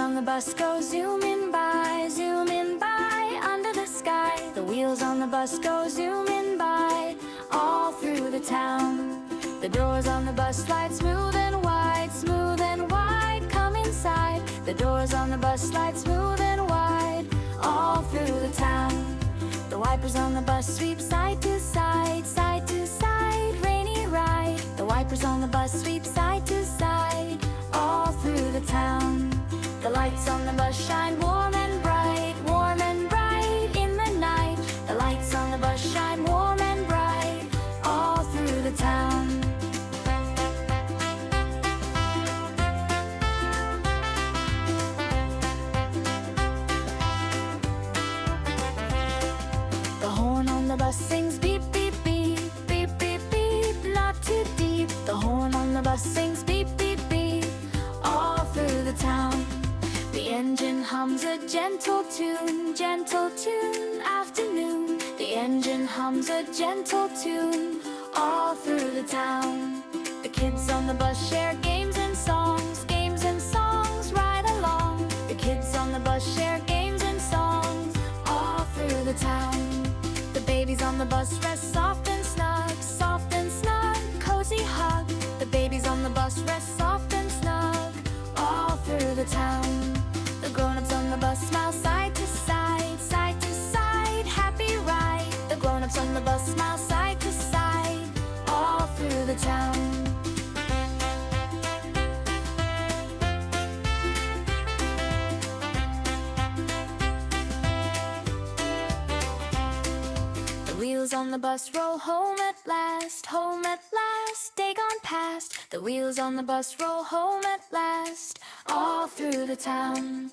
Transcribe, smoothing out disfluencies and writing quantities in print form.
on the bus go zooming by, under the sky. The wheels on the bus go zooming by, all through the town. The doors on the bus slide smooth and wide, come inside. The doors on the bus slide smooth and wide, all through the town. The wipers on the bus sweep side to side, rainy ride. The wipers on the bus sweep side to side, all through the town. The lights on the bus shine warm and bright in the night. The lights on the bus shine warm and bright, all through the town. The horn on the bus sings beep, beep, beep, beep, beep, beep, not too deep. The horn on the bus sings beep, beep, beep, all through the town. The engine hums a gentle tune, afternoon. The engine hums a gentle tune, all through the town. The kids on the bus share games and songs, ride along. The kids on the bus share games and songs, all through the town. The babies on the bus rest soft and snug, cozy hug. The babies on the bus rest soft and snug, all through the town. The grown-ups on the bus smile side to side, happy ride. The grown-ups on the bus smile side to side, all through the town. The wheels on the bus roll home at last, day gone past. The wheels on the bus roll home at last, all through the town.